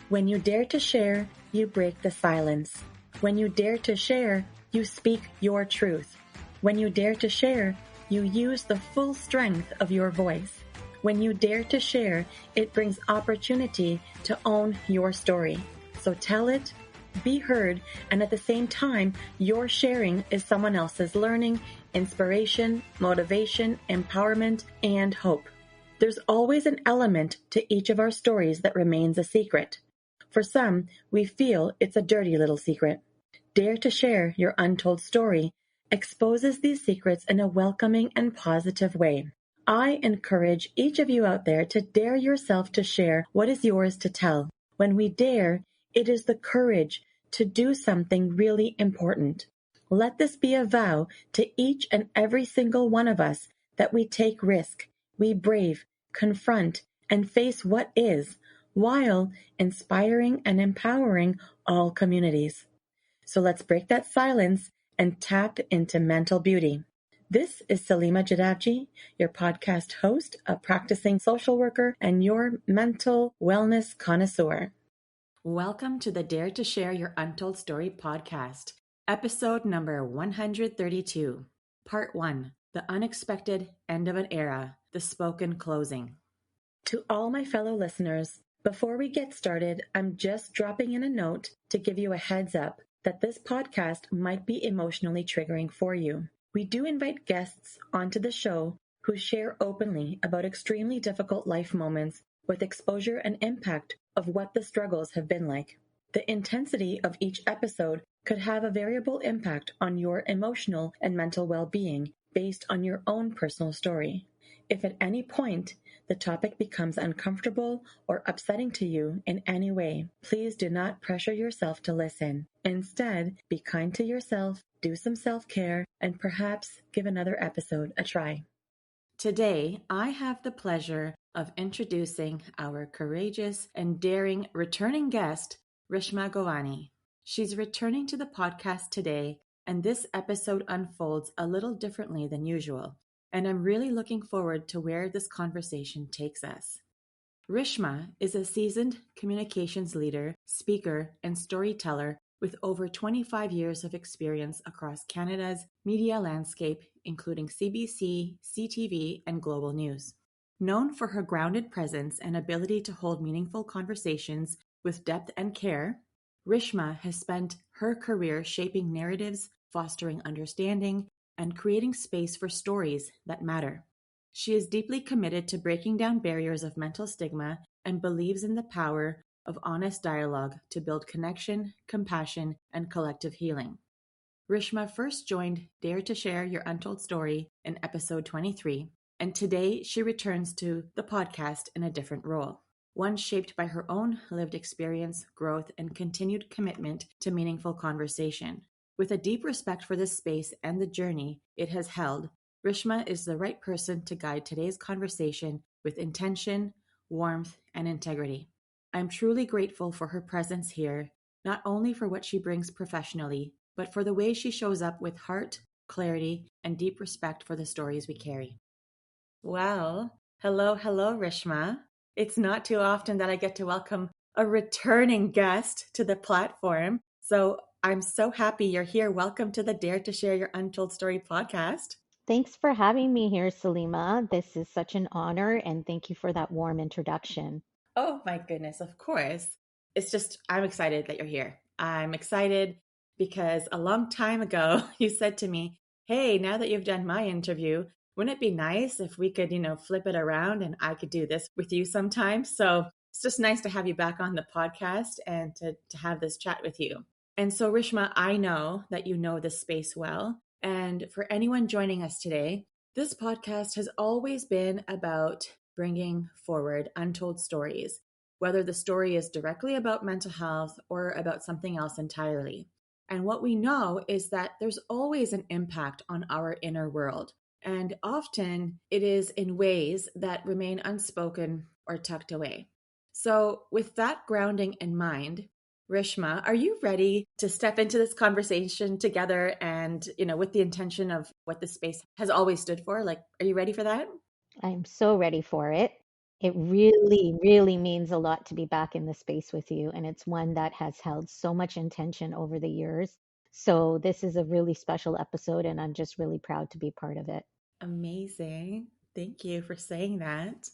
When you dare to share, you break the silence. When you dare to share, you speak your truth. When you dare to share, you use the full strength of your voice. When you dare to share, it brings opportunity to own your story. So tell it, be heard, and at the same time, your sharing is someone else's learning, inspiration, motivation, empowerment, and hope. There's always an element to each of our stories that remains a secret. For some, we feel it's a dirty little secret. Dare to share your untold story exposes these secrets in a welcoming and positive way. I encourage each of you out there to dare yourself to share what is yours to tell. When we dare, it is the courage to do something really important. Let this be a vow to each and every single one of us that we take risk, we brave, confront, and face what is, while inspiring and empowering all communities. So let's break that silence and tap into mental beauty. This is Salima Jadavji, your podcast host, a practicing social worker, and your mental wellness connoisseur. Welcome to the Dare to Share Your Untold Story podcast, episode number 132, part 1, The Unexpected End of an Era, the Spoken Closing. To all my fellow listeners, before we get started, I'm just dropping in a note to give you a heads up that this podcast might be emotionally triggering for you. We do invite guests onto the show who share openly about extremely difficult life moments with exposure and impact of what the struggles have been like. The intensity of each episode could have a variable impact on your emotional and mental well-being based on your own personal story. If at any point the topic becomes uncomfortable or upsetting to you in any way, please do not pressure yourself to listen. Instead, be kind to yourself, do some self-care, and perhaps give another episode a try. Today, I have the pleasure of introducing our courageous and daring returning guest, Rishma Govani. She's returning to the podcast today, and this episode unfolds a little differently than usual, and I'm really looking forward to where this conversation takes us. Rishma is a seasoned communications leader, speaker, and storyteller with over 25 years of experience across Canada's media landscape, including CBC, CTV, and global news. Known for her grounded presence and ability to hold meaningful conversations with depth and care, Rishma has spent her career shaping narratives, fostering understanding, and creating space for stories that matter. She is deeply committed to breaking down barriers of mental stigma and believes in the power of honest dialogue to build connection, compassion, and collective healing. Rishma first joined Dare to Share Your Untold Story in episode 23, and today she returns to the podcast in a different role, one shaped by her own lived experience, growth, and continued commitment to meaningful conversation. With a deep respect for this space and the journey it has held, Rishma is the right person to guide today's conversation with intention, warmth, and integrity. I'm truly grateful for her presence here, not only for what she brings professionally, but for the way she shows up with heart, clarity, and deep respect for the stories we carry. Well, hello, Rishma. It's not too often that I get to welcome a returning guest to the platform, so I'm so happy you're here. Welcome to the Dare to Share Your Untold Story podcast. Thanks for having me here, Salima. This is such an honor, and thank you for that warm introduction. Oh my goodness, of course. It's just, I'm excited that you're here. I'm excited because a long time ago, you said to me, hey, now that you've done my interview, wouldn't it be nice if we could, flip it around and I could do this with you sometime? So it's just nice to have you back on the podcast and to have this chat with you. And so, Rishma, I know that you know this space well. And for anyone joining us today, this podcast has always been about bringing forward untold stories, whether the story is directly about mental health or about something else entirely. And what we know is that there's always an impact on our inner world. And often it is in ways that remain unspoken or tucked away. So with that grounding in mind, Rishma, are you ready to step into this conversation together and, with the intention of what the space has always stood for? Like, are you ready for that? I'm so ready for it. It really, really means a lot to be back in the space with you. And it's one that has held so much intention over the years. So this is a really special episode, and I'm just really proud to be part of it. Amazing. Thank you for saying that.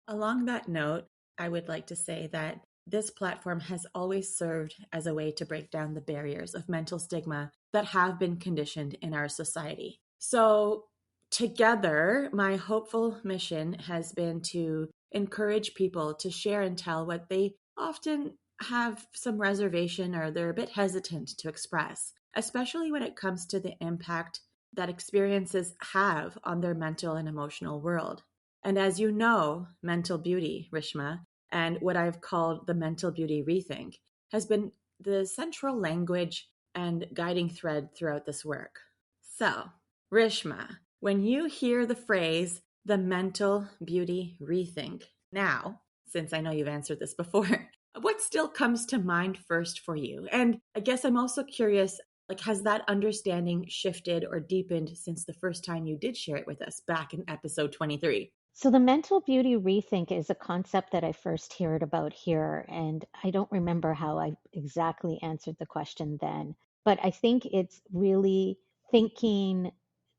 Along that note, I would like to say that this platform has always served as a way to break down the barriers of mental stigma that have been conditioned in our society. So, together, my hopeful mission has been to encourage people to share and tell what they often have some reservation or they're a bit hesitant to express, especially when it comes to the impact that experiences have on their mental and emotional world. And as you know, mental beauty, Rishma, and what I've called the mental beauty rethink has been the central language and guiding thread throughout this work. So, Rishma, when you hear the phrase the mental beauty rethink, now, since I know you've answered this before, what still comes to mind first for you? And I guess I'm also curious, like, has that understanding shifted or deepened since the first time you did share it with us back in episode 23? So the mental beauty rethink is a concept that I first heard about here, and I don't remember how I exactly answered the question then, but I think it's really thinking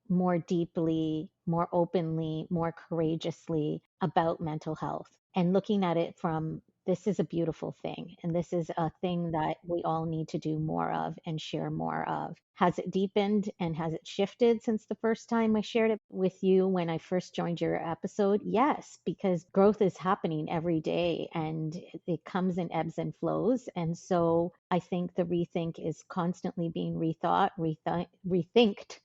more deeply, more openly, more courageously about mental health and looking at it from this is a beautiful thing. And this is a thing that we all need to do more of and share more of. Has it deepened and has it shifted since the first time I shared it with you when I first joined your episode? Yes, because growth is happening every day and it comes in ebbs and flows. And so I think the rethink is constantly being rethought, rethinked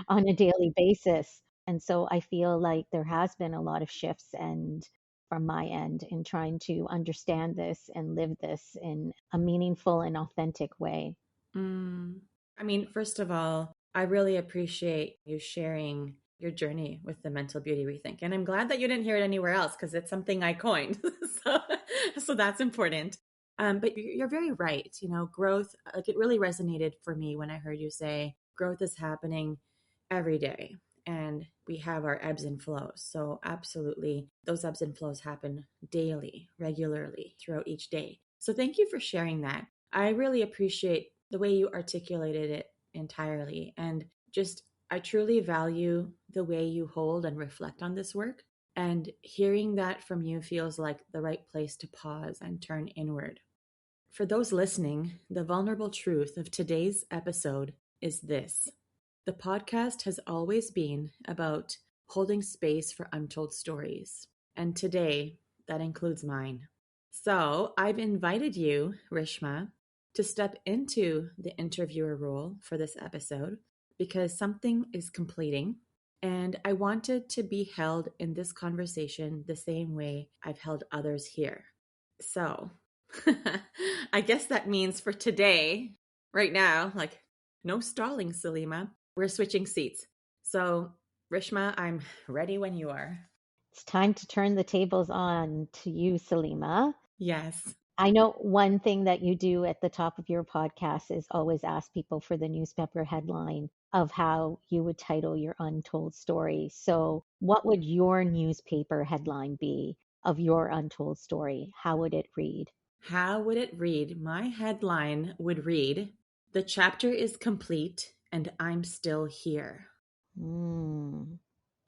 on a daily basis. And so I feel like there has been a lot of shifts and from my end in trying to understand this and live this in a meaningful and authentic way. Mm. I mean, first of all, I really appreciate you sharing your journey with the mental beauty rethink. And I'm glad that you didn't hear it anywhere else because it's something I coined. so, so that's important. But you're very right. You know, growth, like it really resonated for me when I heard you say growth is happening every day and we have our ebbs and flows. So, absolutely, those ebbs and flows happen daily, regularly throughout each day. So, thank you for sharing that. I really appreciate the way you articulated it entirely. And just, I truly value the way you hold and reflect on this work. And hearing that from you feels like the right place to pause and turn inward. For those listening, the vulnerable truth of today's episode is this: the podcast has always been about holding space for untold stories. And today, that includes mine. So I've invited you, Rishma, to step into the interviewer role for this episode because something is completing. And I wanted to be held in this conversation the same way I've held others here. So I guess that means for today, right now, like no stalling, Salima. We're switching seats. So, Rishma, I'm ready when you are. It's time to turn the tables on to you, Salima. Yes. I know one thing that you do at the top of your podcast is always ask people for the newspaper headline of how you would title your untold story. So, what would your newspaper headline be of your untold story? How would it read? How would it read? My headline would read, "The chapter is complete and I'm still here." Hmm,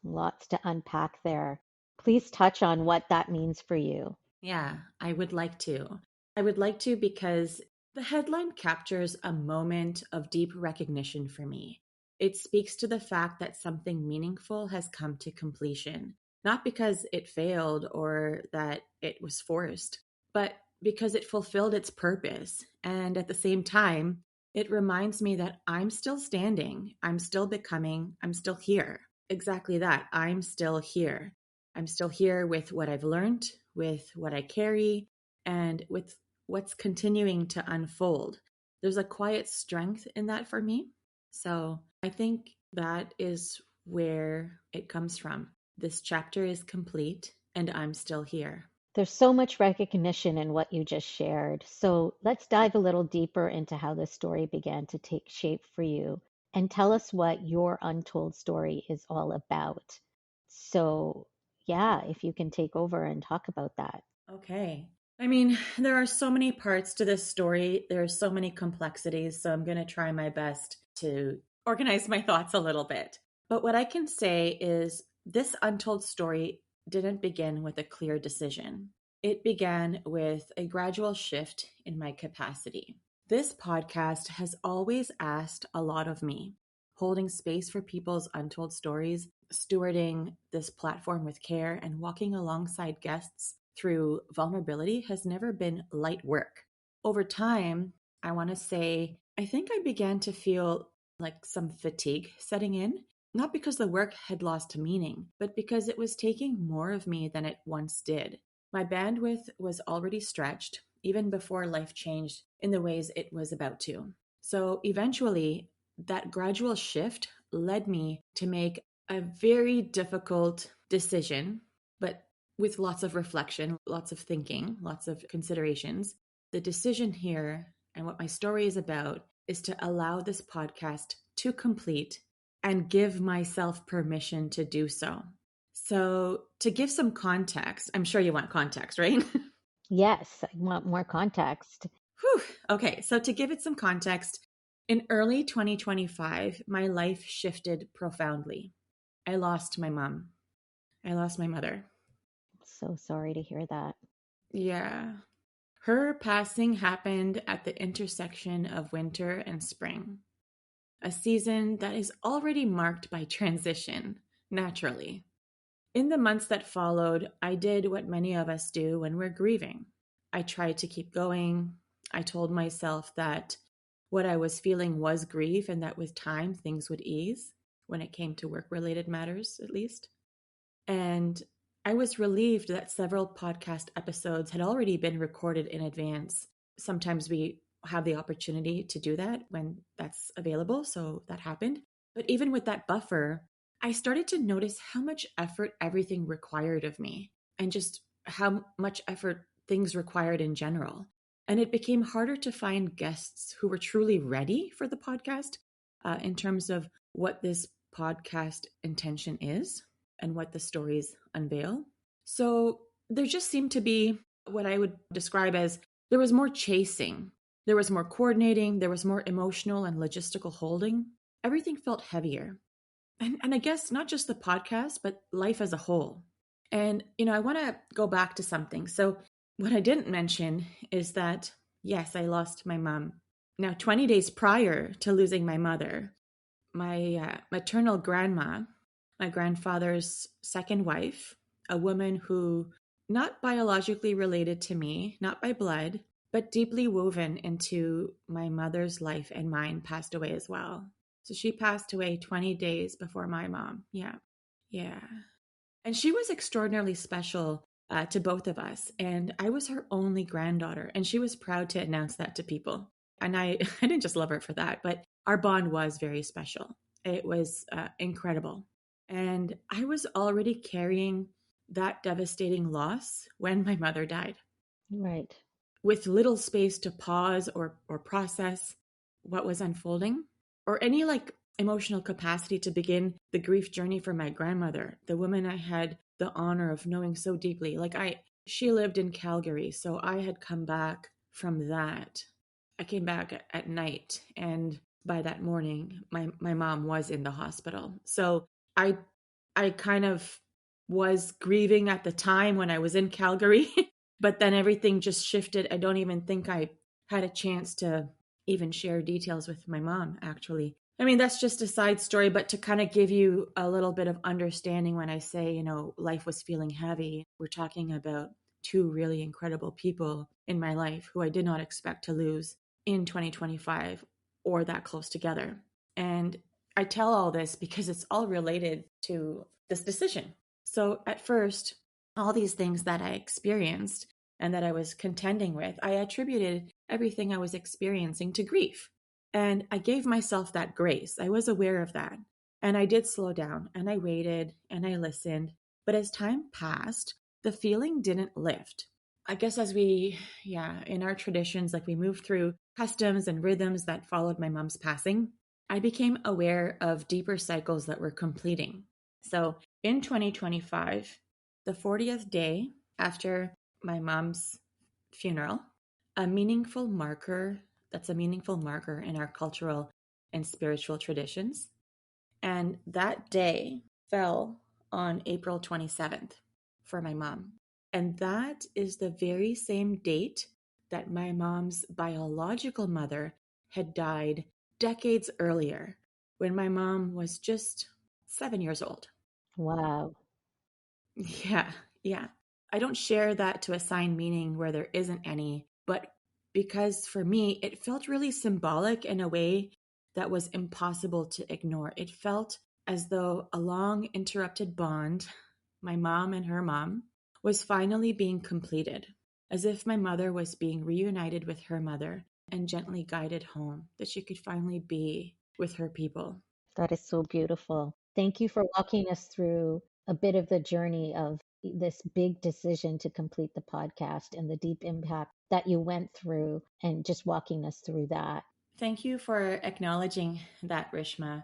lots to unpack there. Please touch on what that means for you. Yeah, I would like to. I would like to because the headline captures a moment of deep recognition for me. It speaks to the fact that something meaningful has come to completion, not because it failed or that it was forced, but because it fulfilled its purpose. And at the same time, it reminds me that I'm still standing, I'm still becoming, I'm still here. Exactly that. I'm still here. I'm still here with what I've learned, with what I carry, and with what's continuing to unfold. There's a quiet strength in that for me. So I think that is where it comes from. This chapter is complete, and I'm still here. There's so much recognition in what you just shared. So let's dive a little deeper into how this story began to take shape for you and tell us what your untold story is all about. So yeah, if you can take over and talk about that. Okay. I mean, there are so many parts to this story. There are so many complexities. So I'm going to try my best to organize my thoughts a little bit. But what I can say is this untold story didn't begin with a clear decision. It began with a gradual shift in my capacity. This podcast has always asked a lot of me, holding space for people's untold stories, stewarding this platform with care, and walking alongside guests through vulnerability has never been light work. Over time, I want to say, I think I began to feel like some fatigue setting in, not because the work had lost meaning, but because it was taking more of me than it once did. My bandwidth was already stretched, even before life changed in the ways it was about to. So eventually, that gradual shift led me to make a very difficult decision, but with lots of reflection, lots of thinking, lots of considerations. The decision here and what my story is about is to allow this podcast to complete and give myself permission to do so. So, to give some context, I'm sure you want context, right? Yes, I want more context. Whew. Okay, so to give it some context, in early 2025, my life shifted profoundly. I lost my mom. I lost my mother. So sorry to hear that. Yeah. Her passing happened at the intersection of winter and spring, a season that is already marked by transition, naturally. In the months that followed, I did what many of us do when we're grieving. I tried to keep going. I told myself that what I was feeling was grief and that with time things would ease when it came to work related matters, at least. And I was relieved that several podcast episodes had already been recorded in advance. Sometimes we have the opportunity to do that when that's available. So that happened. But even with that buffer, I started to notice how much effort everything required of me and just how much effort things required in general. And it became harder to find guests who were truly ready for the podcast in terms of what this podcast intention is and what the stories unveil. So there just seemed to be what I would describe as there was more chasing, there was more coordinating, there was more emotional and logistical holding. Everything felt heavier. And I guess not just the podcast, but life as a whole. And, I want to go back to something. So, what I didn't mention is that, yes, I lost my mom. Now, 20 days prior to losing my mother, my maternal grandma, my grandfather's second wife, a woman who, not biologically related to me, not by blood, but deeply woven into my mother's life and mine, passed away as well. So she passed away 20 days before my mom. Yeah. Yeah. And she was extraordinarily special to both of us. And I was her only granddaughter. And she was proud to announce that to people. And I didn't just love her for that, but our bond was very special. It was incredible. And I was already carrying that devastating loss when my mother died, Right. with little space to pause or process what was unfolding, or any emotional capacity to begin the grief journey for my grandmother, the woman I had the honor of knowing so deeply. She lived in Calgary, so I had come back from that. I came back at night, and by that morning, my mom was in the hospital. So I I kind of was grieving at the time when I was in Calgary, but then everything just shifted. I don't even think I had a chance to even share details with my mom, actually. I mean, that's just a side story, but to kind of give you a little bit of understanding when I say, life was feeling heavy, we're talking about two really incredible people in my life who I did not expect to lose in 2025 or that close together. And I tell all this because it's all related to this decision. So at first, all these things that I experienced and that I was contending with, I attributed everything I was experiencing to grief. And I gave myself that grace. I was aware of that. And I did slow down and I waited and I listened. But as time passed, the feeling didn't lift. I guess as in our traditions, we moved through customs and rhythms that followed my mom's passing, I became aware of deeper cycles that were completing. So in 2025, the 40th day after my mom's funeral, a meaningful marker that's a meaningful marker in our cultural and spiritual traditions. And that day fell on April 27th for my mom. And that is the very same date that my mom's biological mother had died decades earlier when my mom was just 7 years old. Wow. Yeah, yeah. I don't share that to assign meaning where there isn't any, but because for me, it felt really symbolic in a way that was impossible to ignore. It felt as though a long interrupted bond, my mom and her mom, was finally being completed, as if my mother was being reunited with her mother and gently guided home, that she could finally be with her people. That is so beautiful. Thank you for walking us through a bit of the journey of this big decision to complete the podcast and the deep impact that you went through and just walking us through that. Thank you for acknowledging that, Rishma.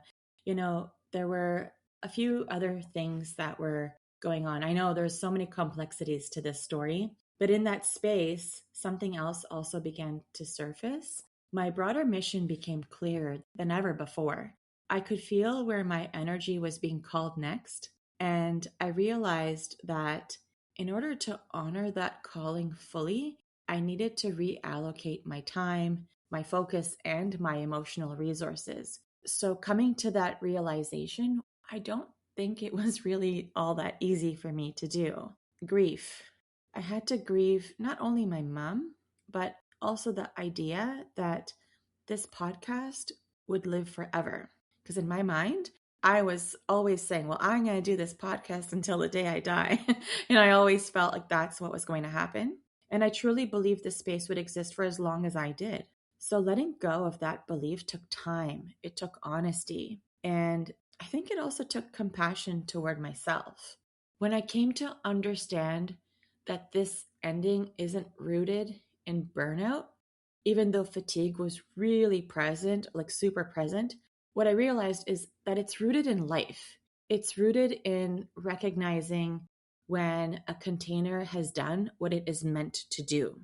There were a few other things that were going on. I know there's so many complexities to this story, but in that space, something else also began to surface. My broader mission became clearer than ever before. I could feel where my energy was being called next, and I realized that in order to honor that calling fully, I needed to reallocate my time, my focus, and my emotional resources. So, coming to that realization, I don't think it was really all that easy for me to do. Grief. I had to grieve not only my mom, but also the idea that this podcast would live forever. Because in my mind, I was always saying, well, I'm going to do this podcast until the day I die. And I always felt like that's what was going to happen. And I truly believed this space would exist for as long as I did. So letting go of that belief took time, it took honesty, and I think it also took compassion toward myself. When I came to understand that this ending isn't rooted in burnout, even though fatigue was really present, like super present, what I realized is that it's rooted in life. It's rooted in recognizing when a container has done what it is meant to do.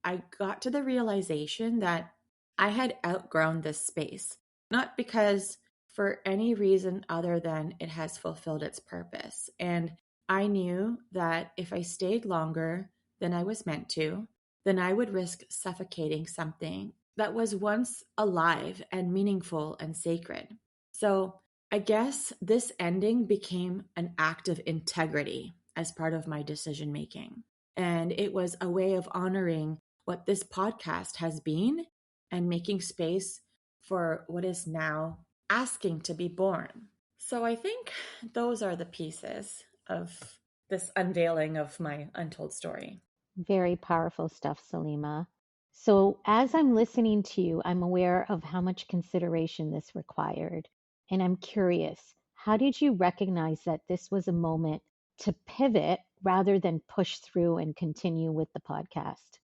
I got to the realization that I had outgrown this space, not because for any reason other than it has fulfilled its purpose. And I knew that if I stayed longer than I was meant to, then I would risk suffocating something that was once alive and meaningful and sacred. So I guess this ending became an act of integrity as part of my decision making. And it was a way of honoring what this podcast has been and making space for what is now asking to be born. So I think those are the pieces of this unveiling of my untold story. Very powerful stuff, Salima. So, as I'm listening to you, I'm aware of how much consideration this required. And I'm curious, how did you recognize that this was a moment to pivot rather than push through and continue with the podcast?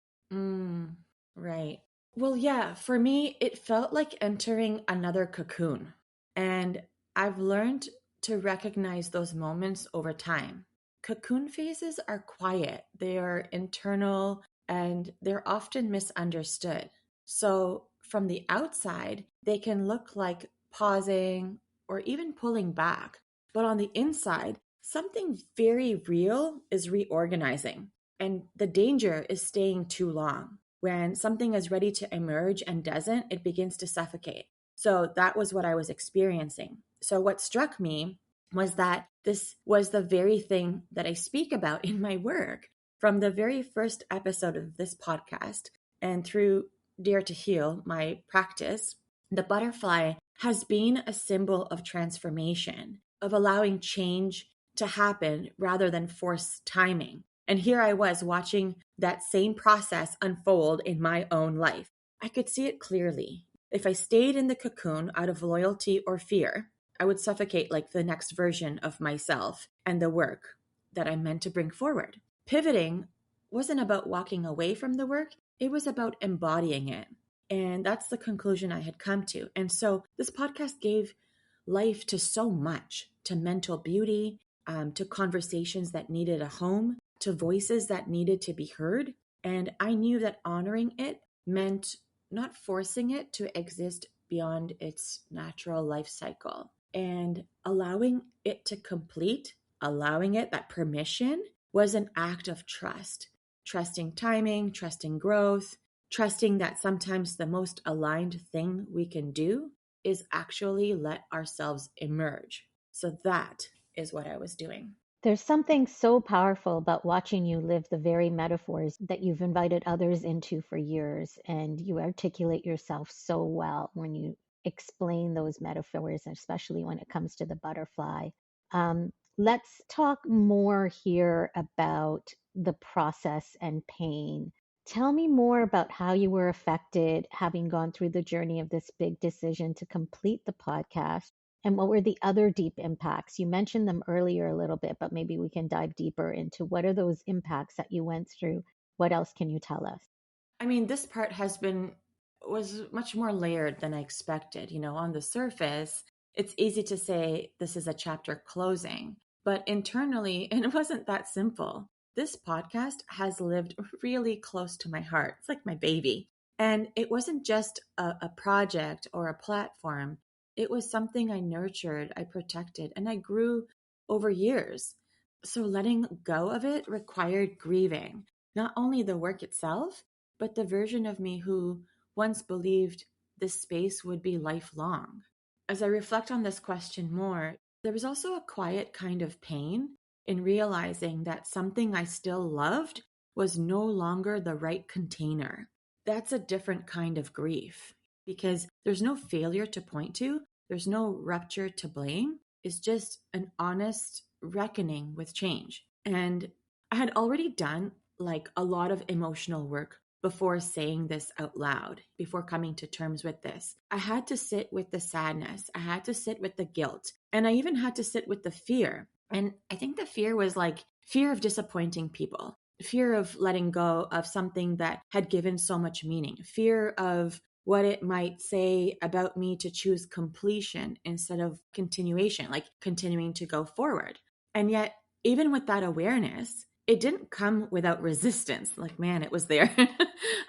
Right. Well, yeah, for me, it felt like entering another cocoon. And I've learned to recognize those moments over time. Cocoon phases are quiet, they are internal, and they're often misunderstood. So, from the outside, they can look like pausing or even pulling back. But on the inside, something very real is reorganizing. And the danger is staying too long. When something is ready to emerge and doesn't, it begins to suffocate. So that was what I was experiencing. So what struck me was that this was the very thing that I speak about in my work. From the very first episode of this podcast and through Dare to Heal, my practice, the butterfly has been a symbol of transformation, of allowing change to happen rather than forced timing. And here I was watching that same process unfold in my own life. I could see it clearly. If I stayed in the cocoon out of loyalty or fear, I would suffocate like the next version of myself and the work that I'm meant to bring forward. Pivoting wasn't about walking away from the work, it was about embodying it. And that's the conclusion I had come to. And so this podcast gave life to so much, to mental beauty, to conversations that needed a home, to voices that needed to be heard. And I knew that honoring it meant not forcing it to exist beyond its natural life cycle and allowing it to complete, allowing it that permission was an act of trust, trusting timing, trusting growth, trusting that sometimes the most aligned thing we can do is actually let ourselves emerge. So that is what I was doing. There's something so powerful about watching you live the very metaphors that you've invited others into for years, and you articulate yourself so well when you explain those metaphors, especially when it comes to the butterfly. Let's talk more here about the process and pain. Tell me more about how you were affected having gone through the journey of this big decision to complete the podcast. And what were the other deep impacts? You mentioned them earlier a little bit, but maybe we can dive deeper into what are those impacts that you went through? What else can you tell us? I mean, this part was much more layered than I expected. On the surface, it's easy to say this is a chapter closing, but internally, it wasn't that simple. This podcast has lived really close to my heart. It's like my baby. And it wasn't just a project or a platform. It was something I nurtured, I protected, and I grew over years. So letting go of it required grieving, not only the work itself, but the version of me who once believed this space would be lifelong. As I reflect on this question more, there was also a quiet kind of pain in realizing that something I still loved was no longer the right container. That's a different kind of grief because there's no failure to point to, there's no rupture to blame. It's just an honest reckoning with change. And I had already done like a lot of emotional work before saying this out loud, before coming to terms with this. I had to sit with the sadness. I had to sit with the guilt. And I even had to sit with the fear. And I think the fear was like fear of disappointing people, fear of letting go of something that had given so much meaning, fear of what it might say about me to choose completion instead of continuation, like continuing to go forward. And yet, even with that awareness, it didn't come without resistance. Like, man, it was there.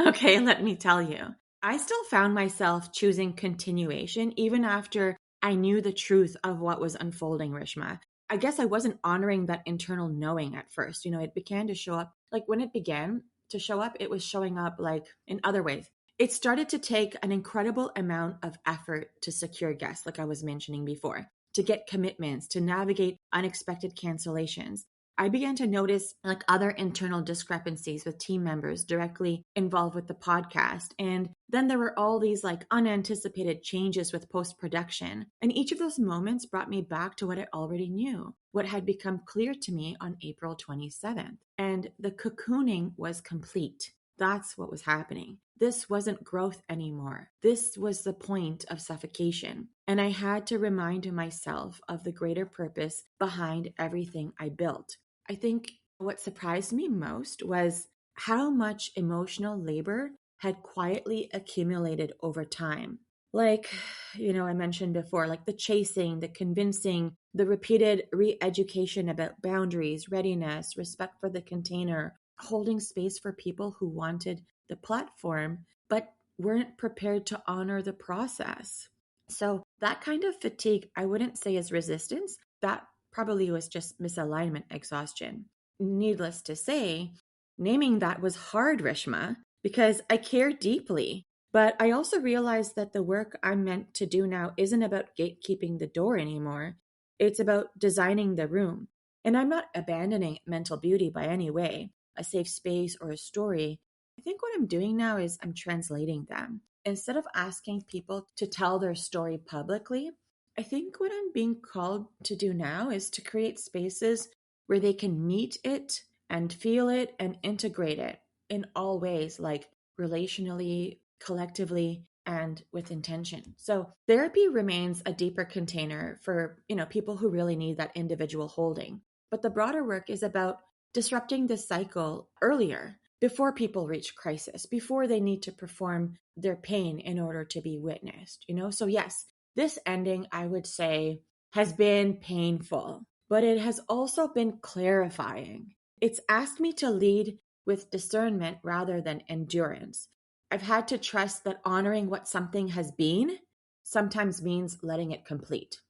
Okay, let me tell you. I still found myself choosing continuation even after I knew the truth of what was unfolding, Rishma. I guess I wasn't honoring that internal knowing at first. It began to show up. Like when it began to show up, it was showing up like in other ways. It started to take an incredible amount of effort to secure guests, like I was mentioning before, to get commitments, to navigate unexpected cancellations. I began to notice like other internal discrepancies with team members directly involved with the podcast. And then there were all these like unanticipated changes with post-production. And each of those moments brought me back to what I already knew, what had become clear to me on April 27th. And the cocooning was complete. That's what was happening. This wasn't growth anymore. This was the point of suffocation. And I had to remind myself of the greater purpose behind everything I built. I think what surprised me most was how much emotional labor had quietly accumulated over time. Like, I mentioned before, like the chasing, the convincing, the repeated re-education about boundaries, readiness, respect for the container, holding space for people who wanted the platform, but weren't prepared to honor the process. So that kind of fatigue, I wouldn't say is resistance. That probably was just misalignment exhaustion. Needless to say, naming that was hard, Rishma, because I care deeply. But I also realized that the work I'm meant to do now isn't about gatekeeping the door anymore. It's about designing the room. And I'm not abandoning mental beauty by any way, a safe space or a story. I think what I'm doing now is I'm translating them. Instead of asking people to tell their story publicly, I think what I'm being called to do now is to create spaces where they can meet it and feel it and integrate it in all ways, like relationally, collectively, and with intention. So therapy remains a deeper container for, people who really need that individual holding. But the broader work is about disrupting the cycle earlier, before people reach crisis, before they need to perform their pain in order to be witnessed, So yes, this ending, I would say, has been painful, but it has also been clarifying. It's asked me to lead with discernment rather than endurance. I've had to trust that honoring what something has been sometimes means letting it complete.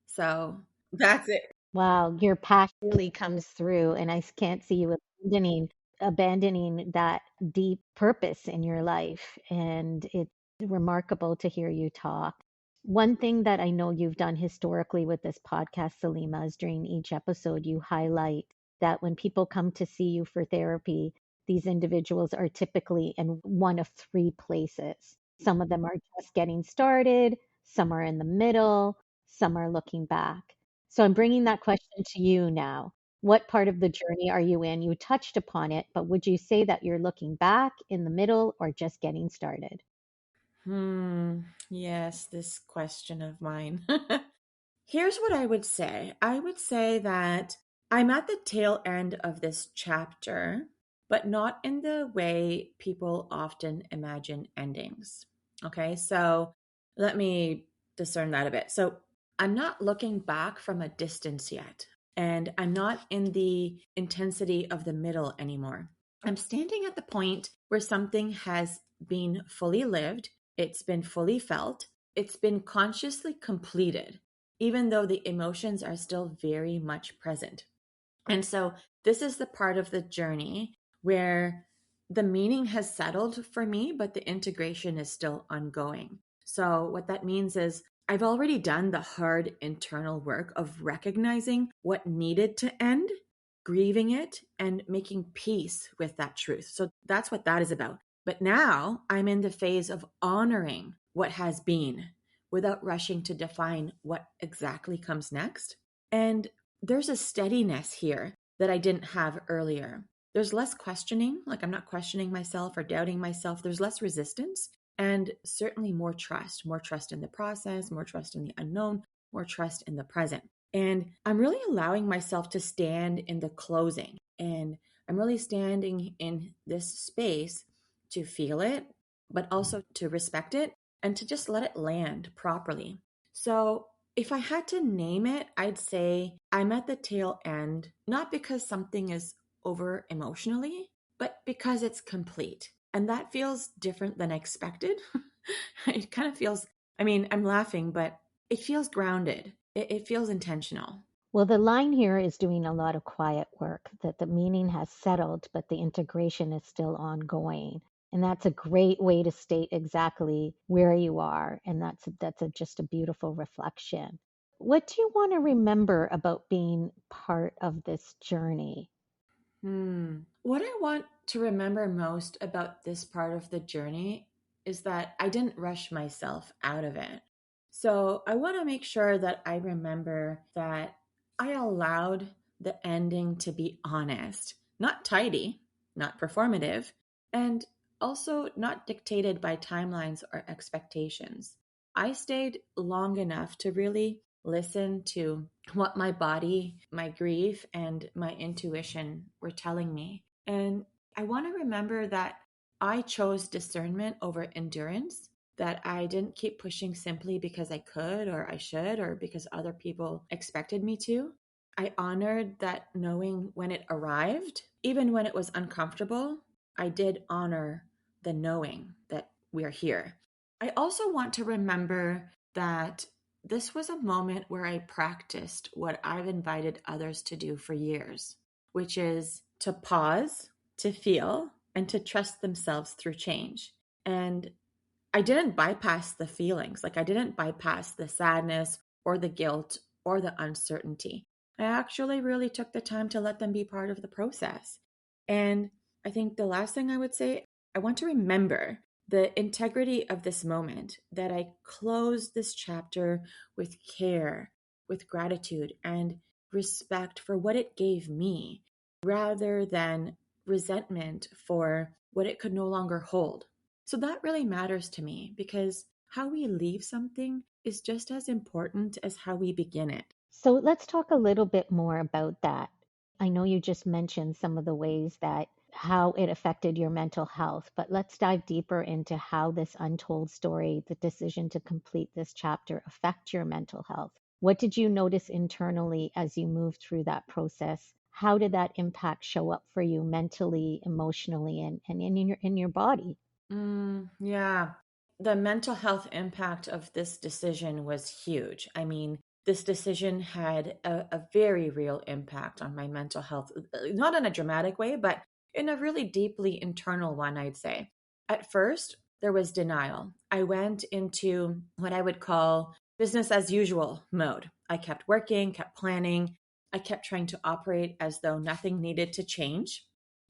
So that's it. Wow, your passion really comes through, and can't see you abandoning that deep purpose in your life. And it's remarkable to hear you talk. One thing that I know you've done historically with this podcast, Salima, is during each episode, you highlight that when people come to see you for therapy, these individuals are typically in one of three places. Some of them are just getting started, some are in the middle, some are looking back. So I'm bringing that question to you now. What part of the journey are you in? You touched upon it, but would you say that you're looking back, in the middle, or just getting started? Yes, this question of mine. Here's what I would say. I would say that I'm at the tail end of this chapter, but not in the way people often imagine endings. Okay, so let me discern that a bit. So I'm not looking back from a distance yet, and I'm not in the intensity of the middle anymore. I'm standing at the point where something has been fully lived, it's been fully felt, it's been consciously completed, even though the emotions are still very much present. And so this is the part of the journey where the meaning has settled for me, but the integration is still ongoing. So what that means is I've already done the hard internal work of recognizing what needed to end, grieving it, and making peace with that truth. So that's what that is about. But now I'm in the phase of honoring what has been without rushing to define what exactly comes next. And there's a steadiness here that I didn't have earlier. There's less questioning, like I'm not questioning myself or doubting myself. There's less resistance and certainly more trust in the process, more trust in the unknown, more trust in the present. And I'm really allowing myself to stand in the closing. And I'm really standing in this space to feel it, but also to respect it and to just let it land properly. So if I had to name it, I'd say I'm at the tail end, not because something is over emotionally, but because it's complete. And that feels different than expected. It kind of feels, I mean, I'm laughing, but it feels grounded. It feels intentional. Well, the line here is doing a lot of quiet work, that the meaning has settled, but the integration is still ongoing. And that's a great way to state exactly where you are. And just a beautiful reflection. What do you want to remember about being part of this journey? What I want to remember most about this part of the journey is that I didn't rush myself out of it. So I want to make sure that I remember that I allowed the ending to be honest, not tidy, not performative, and also not dictated by timelines or expectations. I stayed long enough to really listen to what my body, my grief, and my intuition were telling me. And I want to remember that I chose discernment over endurance, that I didn't keep pushing simply because I could or I should or because other people expected me to. I honored that knowing when it arrived, even when it was uncomfortable. I did honor the knowing that we're here. I also want to remember that this was a moment where I practiced what I've invited others to do for years, which is to pause, to feel, and to trust themselves through change. And I didn't bypass the feelings, like I didn't bypass the sadness or the guilt or the uncertainty. I actually really took the time to let them be part of the process. And I think the last thing I would say, I want to remember the integrity of this moment, that I closed this chapter with care, with gratitude, and respect for what it gave me, rather than resentment for what it could no longer hold. So that really matters to me because how we leave something is just as important as how we begin it. So let's talk a little bit more about that. I know you just mentioned some of the ways that how it affected your mental health, but let's dive deeper into how this untold story, the decision to complete this chapter, affect your mental health. What did you notice internally as you moved through that process? How did that impact show up for you mentally, emotionally, and in your body? Yeah. The mental health impact of this decision was huge. I mean, this decision had a very real impact on my mental health, not in a dramatic way, but in a really deeply internal one, I'd say. At first, there was denial. I went into what I would call business as usual mode. I kept working, kept planning. I kept trying to operate as though nothing needed to change.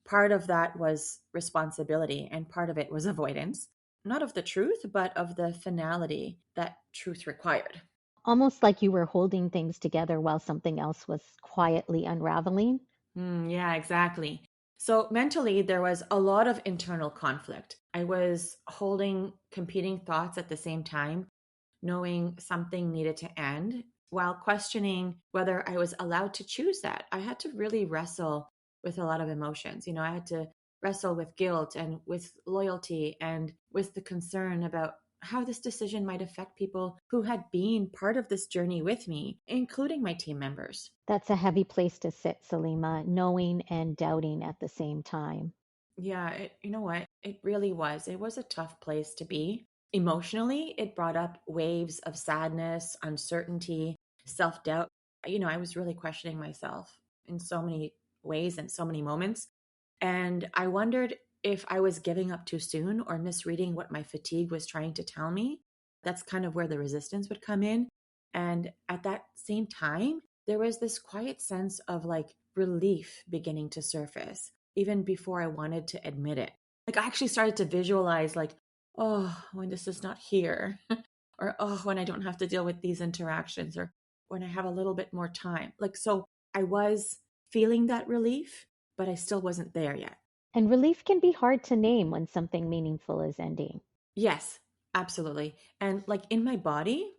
Part of that was responsibility, and part of it was avoidance, not of the truth, but of the finality that truth required. Almost like you were holding things together while something else was quietly unraveling. Yeah, exactly. So mentally, there was a lot of internal conflict. I was holding competing thoughts at the same time, knowing something needed to end while questioning whether I was allowed to choose that. I had to really wrestle with a lot of emotions. I had to wrestle with guilt and with loyalty and with the concern about how this decision might affect people who had been part of this journey with me, including my team members. That's a heavy place to sit, Salima, knowing and doubting at the same time. Yeah, you know what? It really was. It was a tough place to be. Emotionally, it brought up waves of sadness, uncertainty, self doubt. I was really questioning myself in so many ways and so many moments. And I wondered if I was giving up too soon or misreading what my fatigue was trying to tell me. That's kind of where the resistance would come in. And at that same time, there was this quiet sense of like relief beginning to surface, even before I wanted to admit it. Like I actually started to visualize, like, oh, when this is not here, or oh, when I don't have to deal with these interactions, or when I have a little bit more time. Like, so I was feeling that relief, but I still wasn't there yet. And relief can be hard to name when something meaningful is ending. Yes, absolutely. And like in my body,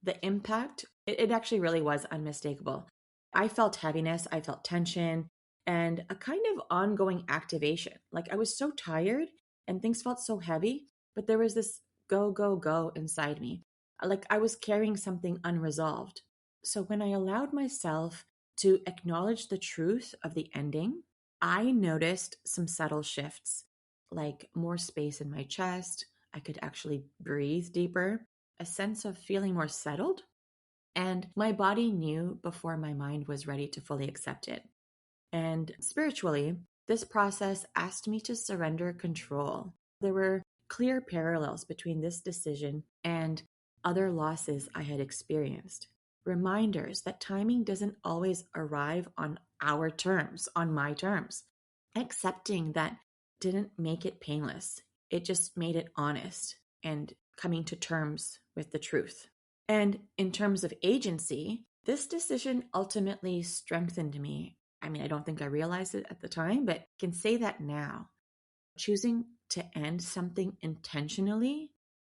the impact, it actually really was unmistakable. I felt heaviness, I felt tension, and a kind of ongoing activation. Like I was so tired and things felt so heavy, but there was this go, go, go inside me. Like I was carrying something unresolved. So when I allowed myself to acknowledge the truth of the ending, I noticed some subtle shifts, like more space in my chest. I could actually breathe deeper, a sense of feeling more settled. And my body knew before my mind was ready to fully accept it. And spiritually, this process asked me to surrender control. There were clear parallels between this decision and other losses I had experienced. Reminders that timing doesn't always arrive on our terms, on my terms. Accepting that didn't make it painless, it just made it honest and coming to terms with the truth. And in terms of agency, this decision ultimately strengthened me. I mean, I don't think I realized it at the time, but I can say that now. Choosing to end something intentionally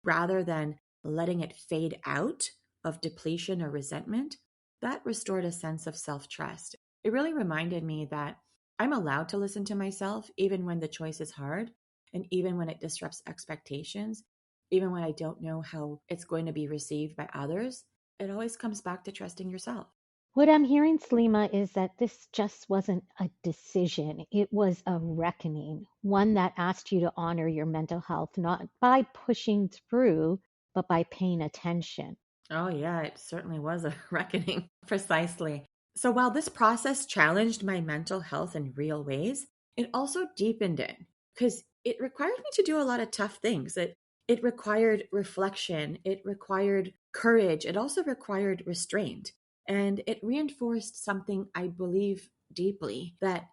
rather than letting it fade out of depletion or resentment, that restored a sense of self trust. It really reminded me that I'm allowed to listen to myself even when the choice is hard and even when it disrupts expectations, even when I don't know how it's going to be received by others. It always comes back to trusting yourself. What I'm hearing, Salima, is that this just wasn't a decision. It was a reckoning, one that asked you to honor your mental health, not by pushing through, but by paying attention. Oh, yeah, it certainly was a reckoning. Precisely. So while this process challenged my mental health in real ways, it also deepened it because it required me to do a lot of tough things. It required reflection, it required courage, it also required restraint. And it reinforced something I believe deeply that,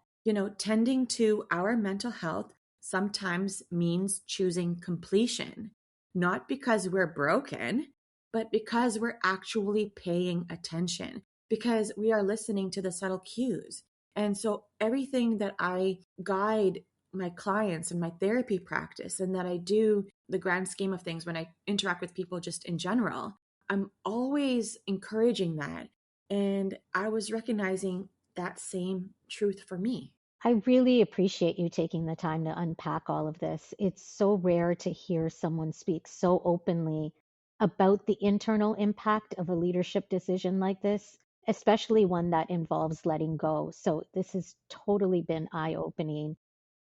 tending to our mental health sometimes means choosing completion, not because we're broken, but because we're actually paying attention, because we are listening to the subtle cues. And so everything that I guide my clients in my therapy practice and that I do the grand scheme of things when I interact with people just in general, I'm always encouraging that. And I was recognizing that same truth for me. I really appreciate you taking the time to unpack all of this. It's so rare to hear someone speak so openly about the internal impact of a leadership decision like this, especially one that involves letting go. So this has totally been eye-opening,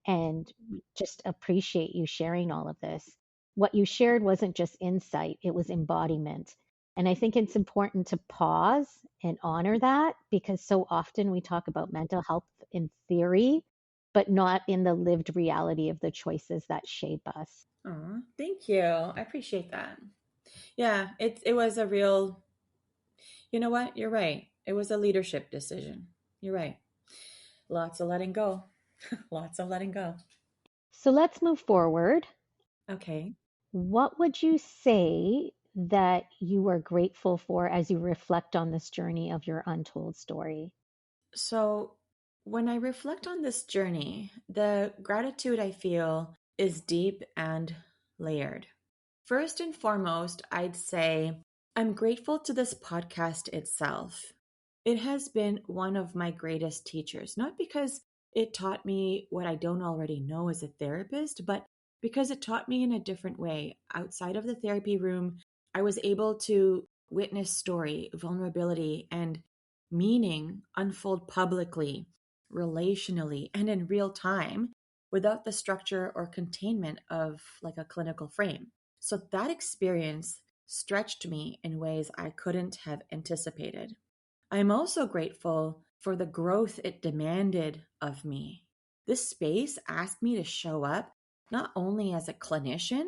and just appreciate you sharing all of this. What you shared wasn't just insight, it was embodiment. And I think it's important to pause and honor that, because so often we talk about mental health in theory, but not in the lived reality of the choices that shape us. Oh, thank you. I appreciate that. Yeah, it was a real, you know what? You're right. It was a leadership decision. You're right. Lots of letting go. Lots of letting go. So let's move forward. Okay. What would you say that you are grateful for as you reflect on this journey of your untold story? So, when I reflect on this journey, the gratitude I feel is deep and layered. First and foremost, I'd say I'm grateful to this podcast itself. It has been one of my greatest teachers, not because it taught me what I don't already know as a therapist, but because it taught me in a different way. Outside of the therapy room, I was able to witness story, vulnerability, and meaning unfold publicly, relationally, and in real time without the structure or containment of like a clinical frame. So that experience stretched me in ways I couldn't have anticipated. I'm also grateful for the growth it demanded of me. This space asked me to show up not only as a clinician,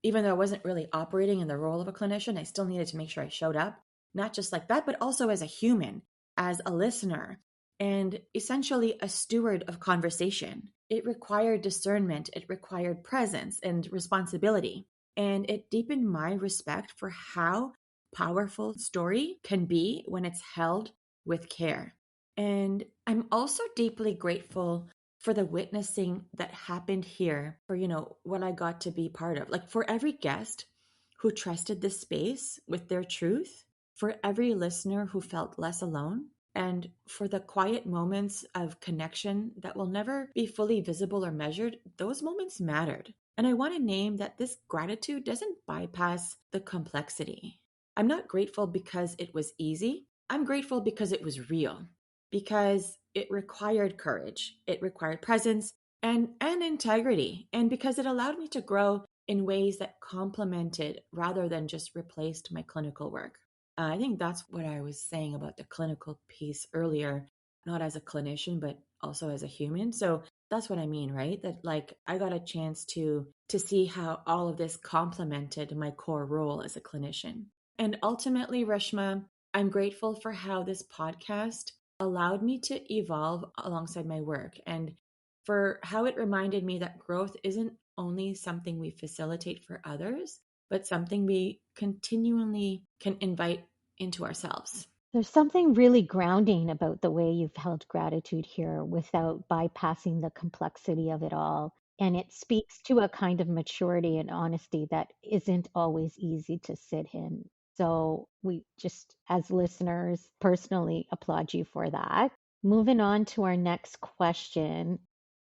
even though I wasn't really operating in the role of a clinician, I still needed to make sure I showed up, not just like that, but also as a human, as a listener, and essentially a steward of conversation. It required discernment, it required presence and responsibility. And it deepened my respect for how powerful story can be when it's held with care. And I'm also deeply grateful for the witnessing that happened here, for what I got to be part of. Like for every guest who trusted this space with their truth, for every listener who felt less alone, and for the quiet moments of connection that will never be fully visible or measured. Those moments mattered. And I want to name that this gratitude doesn't bypass the complexity. I'm not grateful because it was easy. I'm grateful because it was real, because it required courage, it required presence and integrity, and because it allowed me to grow in ways that complemented rather than just replaced my clinical work. I think that's what I was saying about the clinical piece earlier, not as a clinician, but also as a human. So that's what I mean, right? That like I got a chance to see how all of this complemented my core role as a clinician. And ultimately, Rishma, I'm grateful for how this podcast allowed me to evolve alongside my work, and for how it reminded me that growth isn't only something we facilitate for others, but something we continually can invite into ourselves. There's something really grounding about the way you've held gratitude here without bypassing the complexity of it all. And it speaks to a kind of maturity and honesty that isn't always easy to sit in. So we just, as listeners, personally applaud you for that. Moving on to our next question.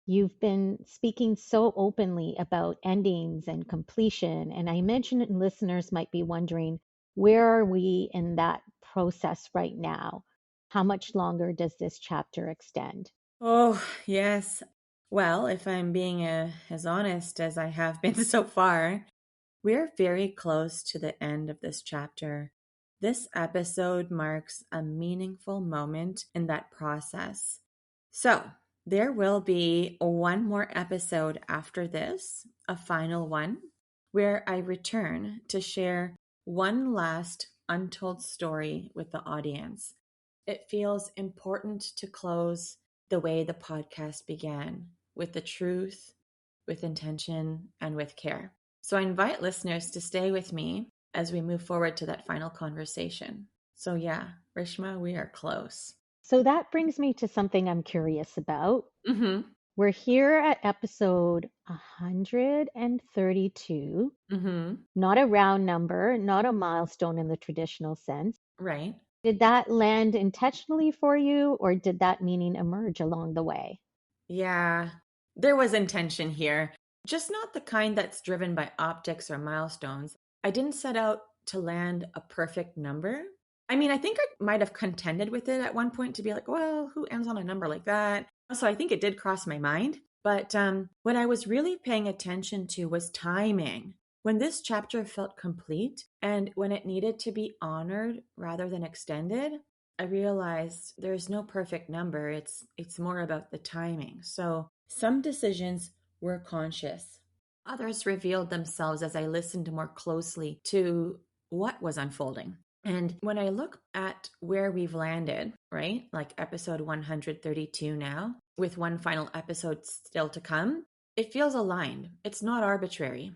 You've been speaking so openly about endings and completion, and I imagine listeners might be wondering, where are we in that process right now? How much longer does this chapter extend? Oh, yes. Well, if I'm being as honest as I have been so far, we're very close to the end of this chapter. This episode marks a meaningful moment in that process. So, there will be one more episode after this, a final one, where I return to share one last untold story with the audience. It feels important to close the way the podcast began, with the truth, with intention, and with care. So I invite listeners to stay with me as we move forward to that final conversation. So, yeah, Rishma, we are close. So that brings me to something I'm curious about. Mm-hmm. We're here at episode 132, Mm-hmm. not a round number, not a milestone in the traditional sense. Right. Did that land intentionally for you, or did that meaning emerge along the way? Yeah, there was intention here, just not the kind that's driven by optics or milestones. I didn't set out to land a perfect number. I mean, I think I might have contended with it at one point to be like, well, who ends on a number like that? So I think it did cross my mind. But what I was really paying attention to was timing. When this chapter felt complete and when it needed to be honored rather than extended, I realized there's no perfect number. It's more about the timing. So some decisions were conscious. Others revealed themselves as I listened more closely to what was unfolding. And when I look at where we've landed, right, like episode 132 now, with one final episode still to come, it feels aligned. It's not arbitrary.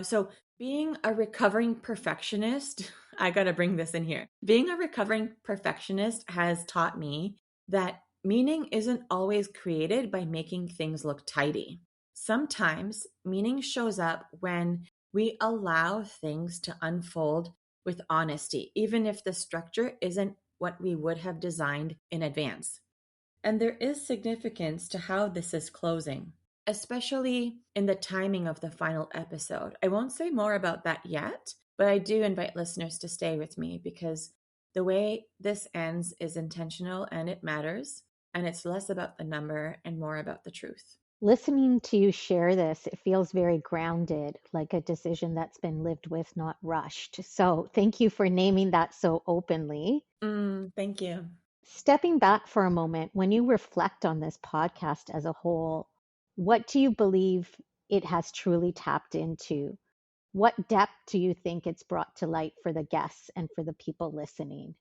So being a recovering perfectionist, I got to bring this in here. Being a recovering perfectionist has taught me that meaning isn't always created by making things look tidy. Sometimes meaning shows up when we allow things to unfold with honesty, even if the structure isn't what we would have designed in advance. And there is significance to how this is closing, especially in the timing of the final episode. I won't say more about that yet, but I do invite listeners to stay with me because the way this ends is intentional and it matters, and it's less about the number and more about the truth. Listening to you share this, it feels very grounded, like a decision that's been lived with, not rushed. So thank you for naming that so openly. Thank you. Stepping back for a moment, when you reflect on this podcast as a whole, what do you believe it has truly tapped into? What depth do you think it's brought to light for the guests and for the people listening?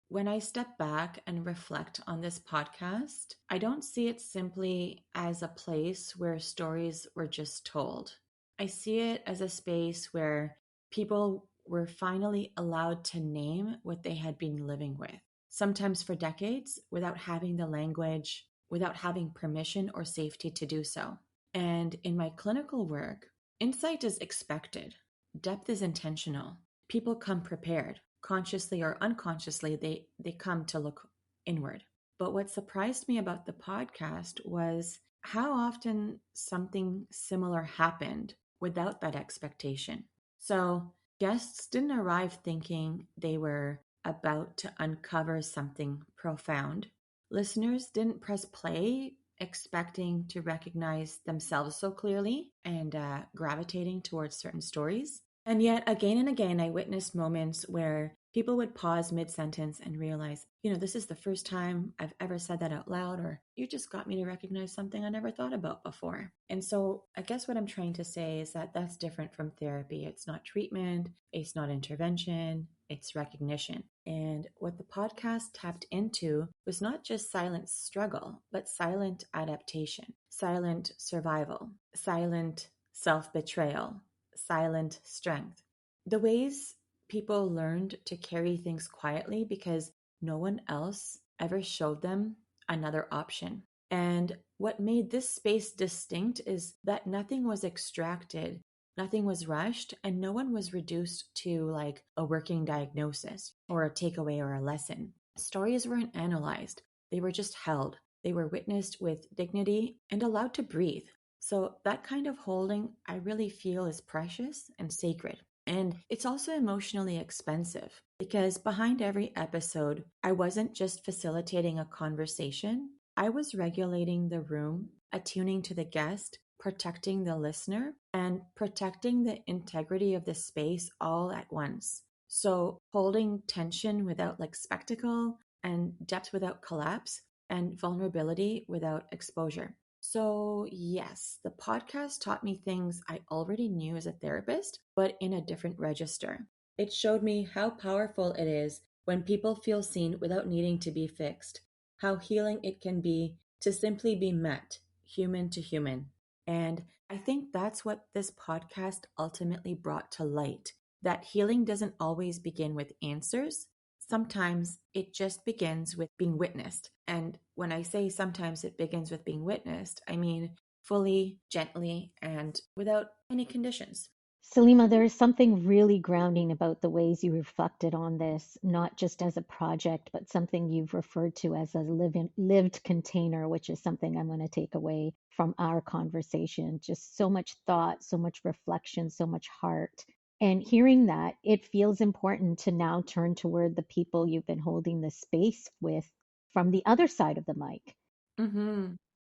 When I step back and reflect on this podcast, I don't see it simply as a place where stories were just told. I see it as a space where people were finally allowed to name what they had been living with, sometimes for decades, without having the language, without having permission or safety to do so. And in my clinical work, insight is expected, depth is intentional. People come prepared. Consciously or unconsciously, they come to look inward. But what surprised me about the podcast was how often something similar happened without that expectation. So guests didn't arrive thinking they were about to uncover something profound. Listeners didn't press play expecting to recognize themselves so clearly and gravitating towards certain stories. And yet, again and again, I witnessed moments where people would pause mid sentence and realize, this is the first time I've ever said that out loud, or you just got me to recognize something I never thought about before. And so, I guess what I'm trying to say is that that's different from therapy. It's not treatment, it's not intervention, it's recognition. And what the podcast tapped into was not just silent struggle, but silent adaptation, silent survival, silent self betrayal, silent strength. The ways people learned to carry things quietly because no one else ever showed them another option. And what made this space distinct is that nothing was extracted, nothing was rushed, and no one was reduced to like a working diagnosis or a takeaway or a lesson. Stories weren't analyzed, they were just held. They were witnessed with dignity and allowed to breathe. So that kind of holding, I really feel, is precious and sacred. And it's also emotionally expensive because behind every episode, I wasn't just facilitating a conversation, I was regulating the room, attuning to the guest, protecting the listener, and protecting the integrity of the space all at once. So holding tension without like spectacle, and depth without collapse, and vulnerability without exposure. So, yes, the podcast taught me things I already knew as a therapist, but in a different register. It showed me how powerful it is when people feel seen without needing to be fixed, how healing it can be to simply be met, human to human. And I think that's what this podcast ultimately brought to light, that healing doesn't always begin with answers. Sometimes it just begins with being witnessed. And when I say sometimes it begins with being witnessed, I mean fully, gently, and without any conditions. Salima, there is something really grounding about the ways you reflected on this, not just as a project, but something you've referred to as a lived container, which is something I'm going to take away from our conversation. Just so much thought, so much reflection, so much heart. And hearing that, it feels important to now turn toward the people you've been holding the space with from the other side of the mic. Mm-hmm.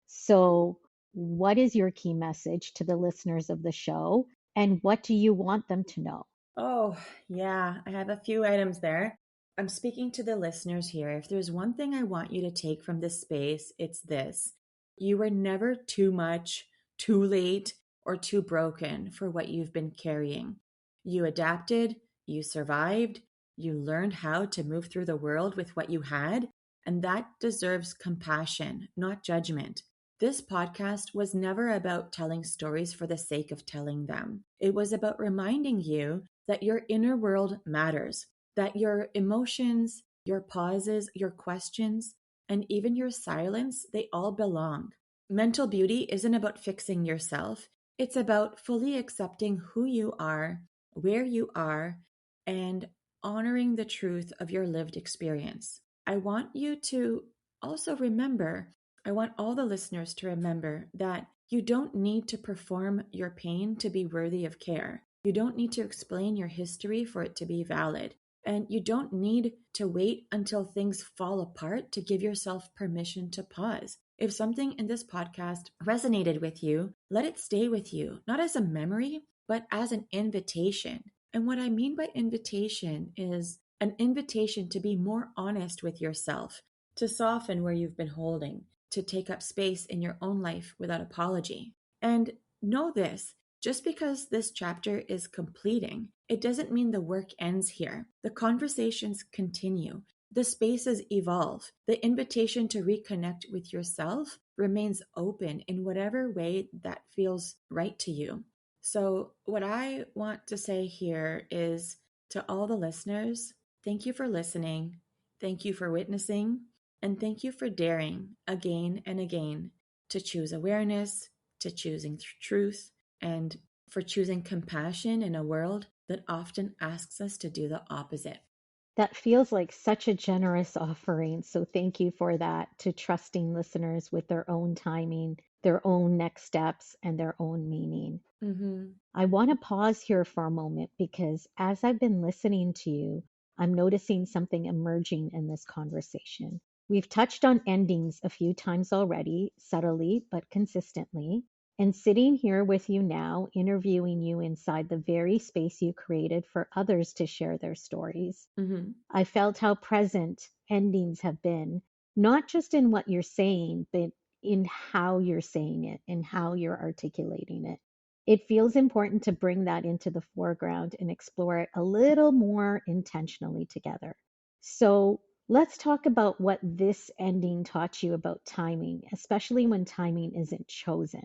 So, what is your key message to the listeners of the show? And what do you want them to know? Oh, yeah, I have a few items there. I'm speaking to the listeners here. If there's one thing I want you to take from this space, it's this. You were never too much, too late, or too broken for what you've been carrying. You adapted, you survived, you learned how to move through the world with what you had, and that deserves compassion, not judgment. This podcast was never about telling stories for the sake of telling them. It was about reminding you that your inner world matters, that your emotions, your pauses, your questions, and even your silence, they all belong. Mental beauty isn't about fixing yourself, it's about fully accepting who you are, where you are, and honoring the truth of your lived experience. I want you to also remember, I want all the listeners to remember that you don't need to perform your pain to be worthy of care. You don't need to explain your history for it to be valid. And you don't need to wait until things fall apart to give yourself permission to pause. If something in this podcast resonated with you, let it stay with you, not as a memory, but as an invitation. And what I mean by invitation is an invitation to be more honest with yourself, to soften where you've been holding, to take up space in your own life without apology. And know this, just because this chapter is completing, it doesn't mean the work ends here. The conversations continue. The spaces evolve. The invitation to reconnect with yourself remains open in whatever way that feels right to you. So, what I want to say here is to all the listeners, thank you for listening. Thank you for witnessing. And thank you for daring again and again to choose awareness, to choosing truth, and for choosing compassion in a world that often asks us to do the opposite. That feels like such a generous offering. So thank you for that, to trusting listeners with their own timing, their own next steps, and their own meaning. Mm-hmm. I want to pause here for a moment because as I've been listening to you, I'm noticing something emerging in this conversation. We've touched on endings a few times already, subtly but consistently. And sitting here with you now, interviewing you inside the very space you created for others to share their stories, Mm-hmm. I felt how present endings have been, not just in what you're saying, but in how you're saying it and how you're articulating it. It feels important to bring that into the foreground and explore it a little more intentionally together. So let's talk about what this ending taught you about timing, especially when timing isn't chosen.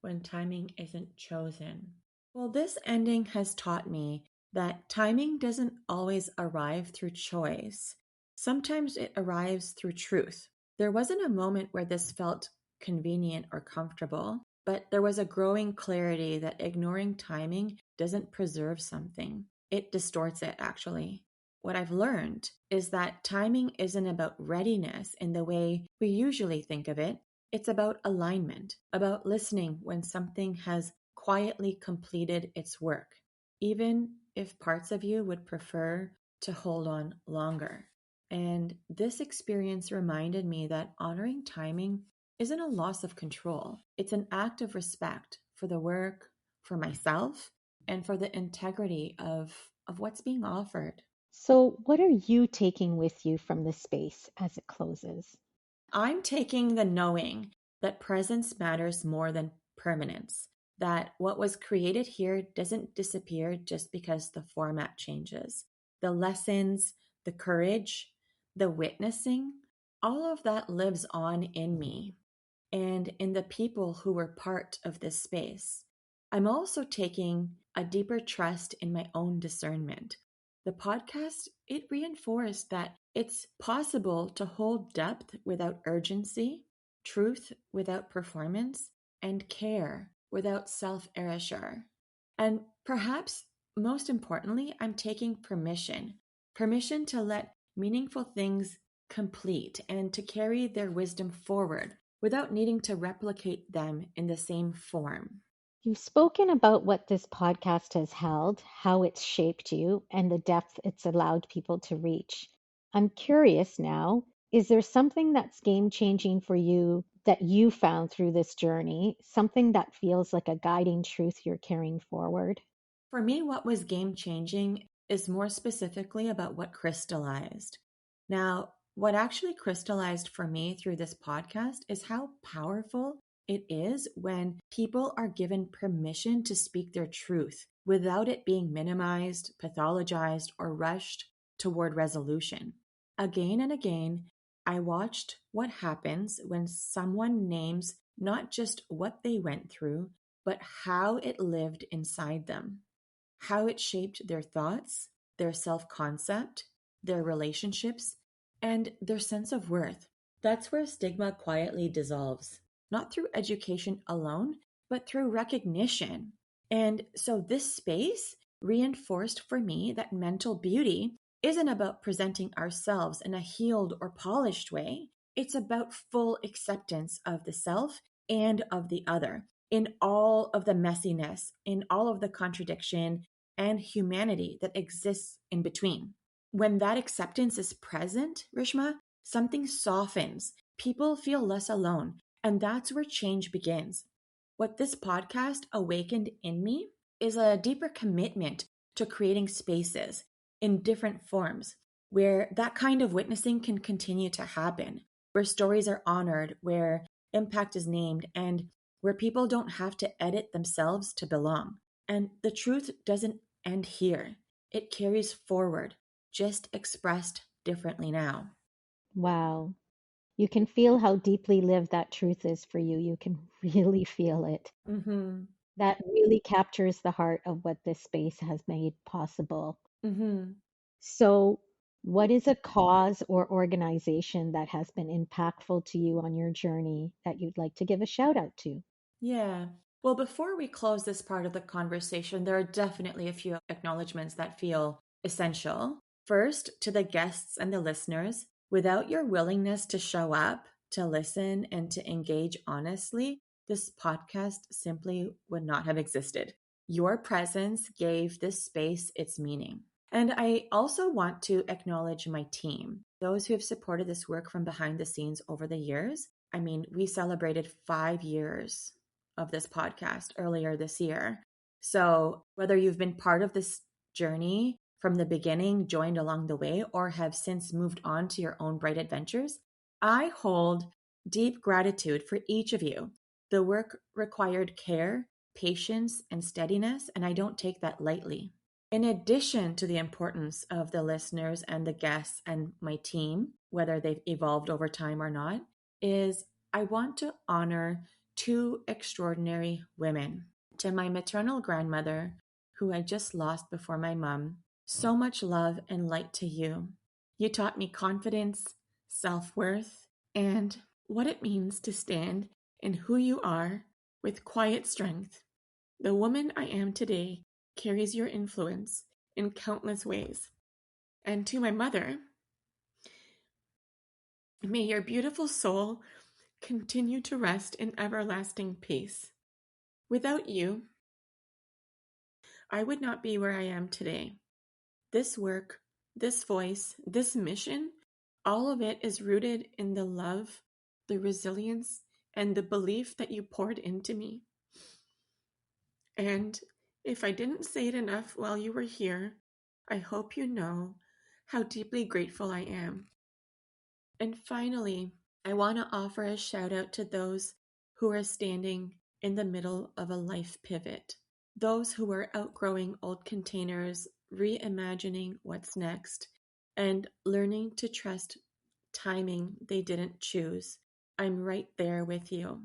When timing isn't chosen. Well, this ending has taught me that timing doesn't always arrive through choice. Sometimes it arrives through truth. There wasn't a moment where this felt convenient or comfortable, but there was a growing clarity that ignoring timing doesn't preserve something, it distorts it, actually. What I've learned is that timing isn't about readiness in the way we usually think of it. It's about alignment, about listening when something has quietly completed its work, even if parts of you would prefer to hold on longer. And this experience reminded me that honoring timing isn't a loss of control, it's an act of respect for the work, for myself, and for the integrity of what's being offered. So, what are you taking with you from this space as it closes? I'm taking the knowing that presence matters more than permanence, that what was created here doesn't disappear just because the format changes. The lessons, the courage, the witnessing, all of that lives on in me and in the people who were part of this space. I'm also taking a deeper trust in my own discernment. The podcast, it reinforced that it's possible to hold depth without urgency, truth without performance, and care without self-erasure. And perhaps most importantly, I'm taking permission to let meaningful things complete and to carry their wisdom forward without needing to replicate them in the same form. You've spoken about what this podcast has held, how it's shaped you, and the depth it's allowed people to reach. I'm curious now, is there something that's game changing for you that you found through this journey? Something that feels like a guiding truth you're carrying forward? For me, what was game changing is more specifically about what crystallized. Now, what actually crystallized for me through this podcast is how powerful it is when people are given permission to speak their truth without it being minimized, pathologized, or rushed toward resolution. Again and again, I watched what happens when someone names not just what they went through, but how it lived inside them, how it shaped their thoughts, their self concept, their relationships, and their sense of worth. That's where stigma quietly dissolves, not through education alone, but through recognition. And so this space reinforced for me that mental beauty isn't about presenting ourselves in a healed or polished way. It's about full acceptance of the self and of the other in all of the messiness, in all of the contradiction and humanity that exists in between. When that acceptance is present, Rishma, something softens. People feel less alone. And that's where change begins. What this podcast awakened in me is a deeper commitment to creating spaces in different forms where that kind of witnessing can continue to happen, where stories are honored, where impact is named, and where people don't have to edit themselves to belong. And the truth doesn't end here, it carries forward, just expressed differently now. Wow. You can feel how deeply lived that truth is for you. You can really feel it. Mm-hmm. That really captures the heart of what this space has made possible. Mm-hmm. So, what is a cause or organization that has been impactful to you on your journey that you'd like to give a shout out to? Yeah. Well, before we close this part of the conversation, there are definitely a few acknowledgments that feel essential. First, to the guests and the listeners, without your willingness to show up, to listen, and to engage honestly, this podcast simply would not have existed. Your presence gave this space its meaning. And I also want to acknowledge my team, those who have supported this work from behind the scenes over the years. I mean, we celebrated 5 years of this podcast earlier this year. So, whether you've been part of this journey from the beginning, joined along the way, or have since moved on to your own bright adventures, I hold deep gratitude for each of you. The work required care, patience, and steadiness, and I don't take that lightly. In addition to the importance of the listeners and the guests and my team, whether they've evolved over time or not, is I want to honor two extraordinary women. To my maternal grandmother, who I just lost before my mom, so much love and light to you. You taught me confidence, self worth, and what it means to stand in who you are with quiet strength. The woman I am today carries your influence in countless ways. And to my mother, may your beautiful soul continue to rest in everlasting peace. Without you, I would not be where I am today. This work, this voice, this mission, all of it is rooted in the love, the resilience, and the belief that you poured into me. And if I didn't say it enough while you were here, I hope you know how deeply grateful I am. And finally, I want to offer a shout out to those who are standing in the middle of a life pivot, those who are outgrowing old containers, reimagining what's next, and learning to trust timing they didn't choose. I'm right there with you.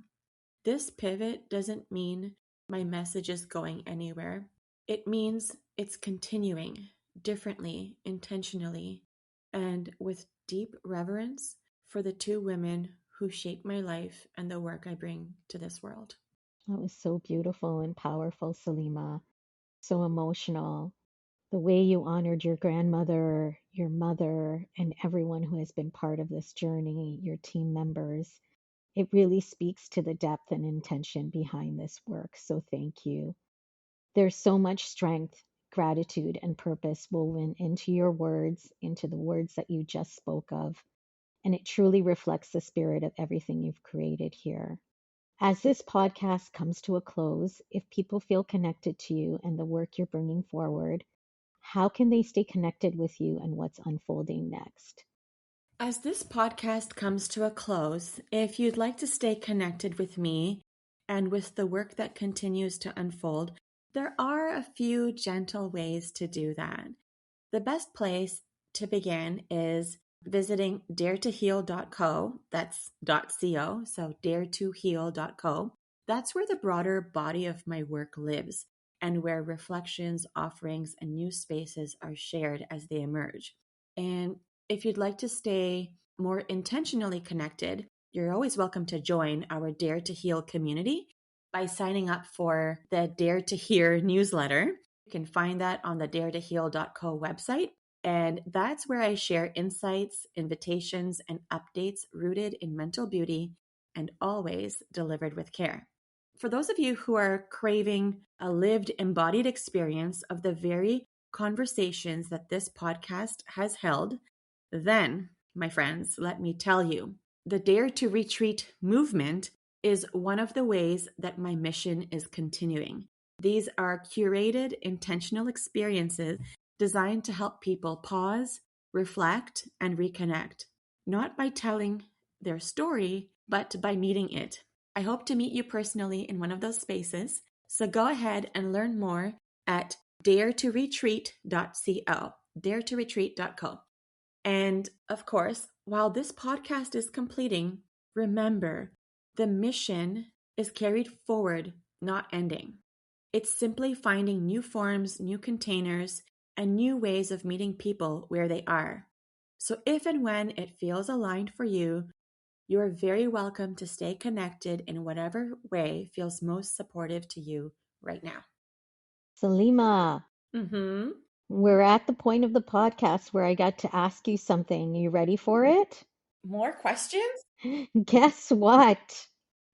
This pivot doesn't mean my message is going anywhere. It means it's continuing differently, intentionally, and with deep reverence for the two women who shaped my life and the work I bring to this world. That was so beautiful and powerful, Salima. So emotional. The way you honored your grandmother, your mother, and everyone who has been part of this journey, your team members. It really speaks to the depth and intention behind this work. So thank you. There's so much strength, gratitude, and purpose woven into your words, into the words that you just spoke of. And it truly reflects the spirit of everything you've created here. As this podcast comes to a close, if people feel connected to you and the work you're bringing forward, how can they stay connected with you and what's unfolding next? As this podcast comes to a close, if you'd like to stay connected with me and with the work that continues to unfold, there are a few gentle ways to do that. The best place to begin is visiting daretoheal.co. That's .co, so daretoheal.co. That's where the broader body of my work lives and where reflections, offerings, and new spaces are shared as they emerge. And if you'd like to stay more intentionally connected, you're always welcome to join our Dare to Heal community by signing up for the Dare to Hear newsletter. You can find that on the daretoheal.co website. And that's where I share insights, invitations, and updates rooted in mental beauty and always delivered with care. For those of you who are craving a lived, embodied experience of the very conversations that this podcast has held, then, my friends, let me tell you, the Dare to Retreat movement is one of the ways that my mission is continuing. These are curated, intentional experiences designed to help people pause, reflect, and reconnect, not by telling their story, but by meeting it. I hope to meet you personally in one of those spaces, so go ahead and learn more at daretoretreat.co, daretoretreat.co. And of course, while this podcast is completing, remember, the mission is carried forward, not ending. It's simply finding new forms, new containers, and new ways of meeting people where they are. So if and when it feels aligned for you, you are very welcome to stay connected in whatever way feels most supportive to you right now. Salima, we're at the point of the podcast where I got to ask you something. You ready for it? More questions? Guess what?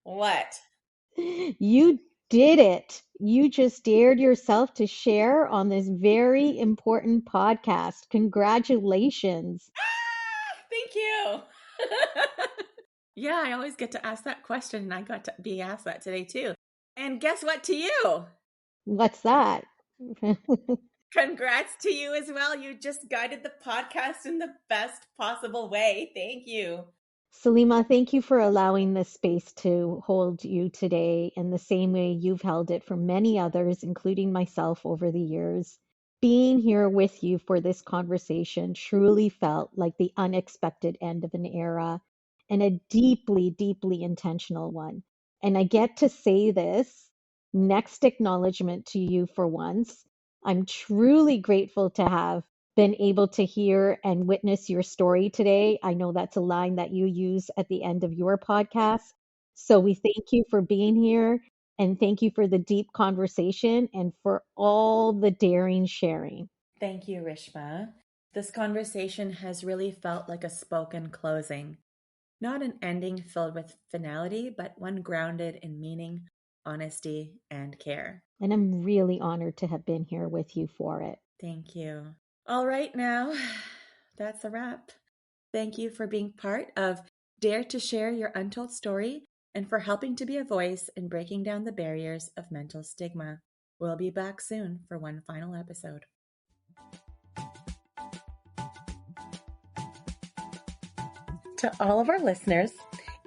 What? You did it. You just dared yourself to share on this very important podcast. Congratulations. Thank you. Yeah, I always get to ask that question, and I got to be asked that today too. And guess what to you? What's that? Congrats to you as well. You just guided the podcast in the best possible way. Thank you. Salima, thank you for allowing this space to hold you today in the same way you've held it for many others, including myself over the years. Being here with you for this conversation truly felt like the unexpected end of an era and a deeply, deeply intentional one. And I get to say this next acknowledgement to you for once. I'm truly grateful to have been able to hear and witness your story today. I know that's a line that you use at the end of your podcast. So we thank you for being here and thank you for the deep conversation and for all the daring sharing. Thank you, Rishma. This conversation has really felt like a spoken closing, not an ending filled with finality, but one grounded in meaning, honesty, and care. And I'm really honored to have been here with you for it. Thank you. All right, now that's a wrap. Thank you for being part of Dare to Share Your Untold Story and for helping to be a voice in breaking down the barriers of mental stigma. We'll be back soon for one final episode. To all of our listeners,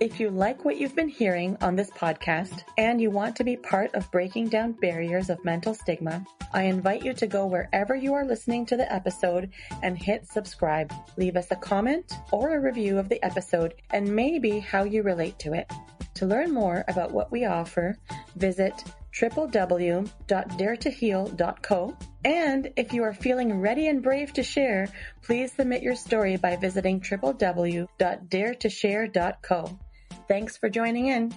if you like what you've been hearing on this podcast and you want to be part of breaking down barriers of mental stigma, I invite you to go wherever you are listening to the episode and hit subscribe. Leave us a comment or a review of the episode and maybe how you relate to it. To learn more about what we offer, visit www.daretoheal.co. And if you are feeling ready and brave to share, please submit your story by visiting www.daretoshare.co. Thanks for joining in.